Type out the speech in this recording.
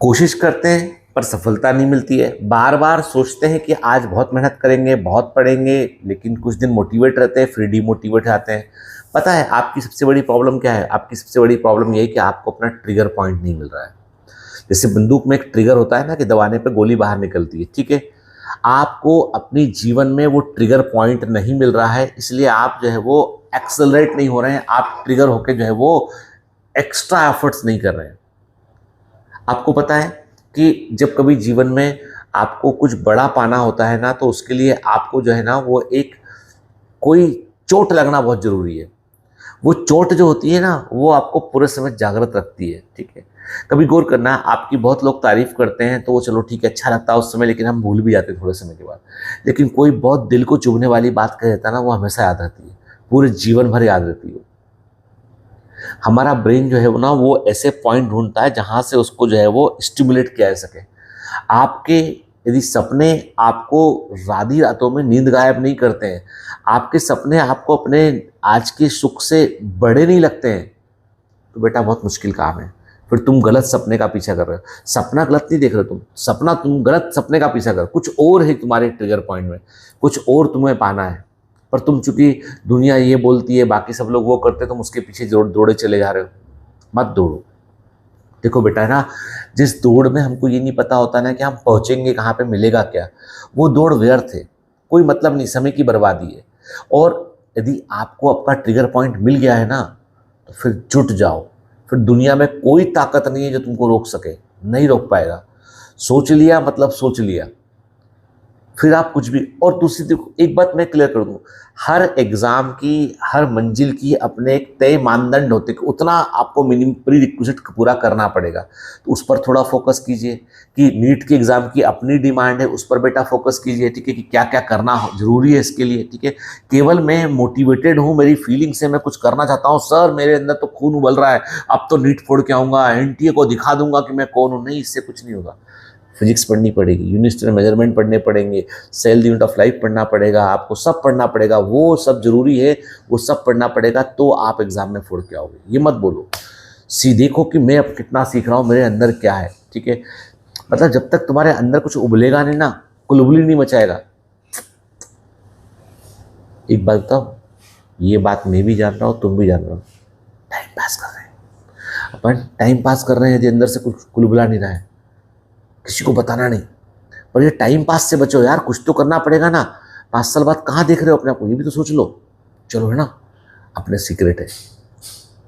कोशिश करते हैं पर सफलता नहीं मिलती है। बार बार सोचते हैं कि आज बहुत मेहनत करेंगे, बहुत पढ़ेंगे, लेकिन कुछ दिन मोटिवेट रहते हैं, फिर डीमोटिवेट आते हैं। पता है आपकी सबसे बड़ी प्रॉब्लम क्या है? आपकी सबसे बड़ी प्रॉब्लम ये है कि आपको अपना ट्रिगर पॉइंट नहीं मिल रहा है। जैसे बंदूक में एक ट्रिगर होता है ना, कि दबाने पे गोली बाहर निकलती है, ठीक है। आपको अपनी जीवन में वो ट्रिगर पॉइंट नहीं मिल रहा है, इसलिए आप जो है वो एक्सेलरेट नहीं हो रहे हैं। आप ट्रिगर होके जो है वो एक्स्ट्रा एफर्ट्स नहीं कर रहे हैं। आपको पता है कि जब कभी जीवन में आपको कुछ बड़ा पाना होता है ना, तो उसके लिए आपको जो है ना वो एक कोई चोट लगना बहुत ज़रूरी है। वो चोट जो होती है ना, वो आपको पूरे समय जागृत रखती है, ठीक है। कभी गौर करना, आपकी बहुत लोग तारीफ करते हैं तो वो चलो ठीक है, अच्छा लगता है उस समय, लेकिन हम भूल भी जाते हैं थोड़े समय के बाद। लेकिन कोई बहुत दिल को चुभने वाली बात कह देता है ना, वो हमेशा याद रहती है, पूरे जीवन भर याद रहती है। हमारा ब्रेन जो है वो ना, वो ऐसे पॉइंट ढूंढता है जहां से उसको जो है वो स्टिमुलेट किया जा सके। आपके यदि सपने आपको राधी रातों में नींद गायब नहीं करते हैं, आपके सपने आपको अपने आज के सुख से बड़े नहीं लगते हैं, तो बेटा बहुत मुश्किल काम है। फिर तुम गलत सपने का पीछा कर रहे हो। सपना गलत नहीं देख रहे हो, तुम गलत सपने का पीछा कर रहे हो। कुछ और है तुम्हारे ट्रिगर पॉइंट में, कुछ और तुम्हें पाना है। पर तुम चूंकि दुनिया ये बोलती है, बाकी सब लोग वो करते, तुम उसके पीछे दौड़े चले जा रहे हो। मत दौड़ो। देखो बेटा, है ना, जिस दौड़ में हमको ये नहीं पता होता ना कि हम पहुंचेंगे कहाँ पे, मिलेगा क्या, वो दौड़ व्यर्थ है, कोई मतलब नहीं, समय की बर्बादी है। और यदि आपको आपका ट्रिगर पॉइंट मिल गया है ना, तो फिर जुट जाओ। फिर दुनिया में कोई ताकत नहीं है जो तुमको रोक सके, नहीं रोक पाएगा। सोच लिया मतलब सोच लिया, फिर आप कुछ भी। और दूसरी देखो, एक बात मैं क्लियर कर दूं, हर एग्जाम की, हर मंजिल की अपने एक तय मानदंड होते कि उतना आपको मिनिमम प्री रिक्विजिट पूरा करना पड़ेगा। तो उस पर थोड़ा फोकस कीजिए कि नीट के एग्जाम की अपनी डिमांड है, उस पर बेटा फोकस कीजिए, ठीक है, कि क्या क्या करना जरूरी है इसके लिए, ठीक है। केवल मैं मोटिवेटेड हूँ, मेरी फीलिंग से मैं कुछ करना चाहता हूँ, सर मेरे अंदर तो खून उबल रहा है, अब तो नीट फोड़ के आऊंगा, एनटीए को दिखा दूंगा कि मैं कौन हूँ, नहीं, इससे कुछ नहीं होगा। फिजिक्स पढ़नी पड़ेगी, यूनिट मेजरमेंट पढ़ने पड़ेंगे, सेल यूनिट ऑफ लाइफ पढ़ना पड़ेगा, आपको सब पढ़ना पड़ेगा, वो सब जरूरी है, वो सब पढ़ना पड़ेगा, तो आप एग्जाम में फोड़ के आओगे। ये मत बोलो, देखो कि मैं अब कितना सीख रहा हूँ, मेरे अंदर क्या है, ठीक है। मतलब जब तक तुम्हारे अंदर कुछ उबलेगा नहीं ना, कुलबुली नहीं मचाएगा। एक बात बताओ, ये बात मैं भी जान रहा हूँ, तुम भी जान रहे हो, टाइम पास कर रहे हैं अपन, टाइम पास कर रहे हैं, यदि अंदर से कुछ कुलबुला नहीं रहा है, किसी को बताना नहीं। पर ये टाइम पास से बचो यार, कुछ तो करना पड़ेगा ना। 5 साल बाद कहाँ देख रहे हो अपने आप को, ये भी तो सोच लो। चलो, है ना, अपने सीक्रेट है।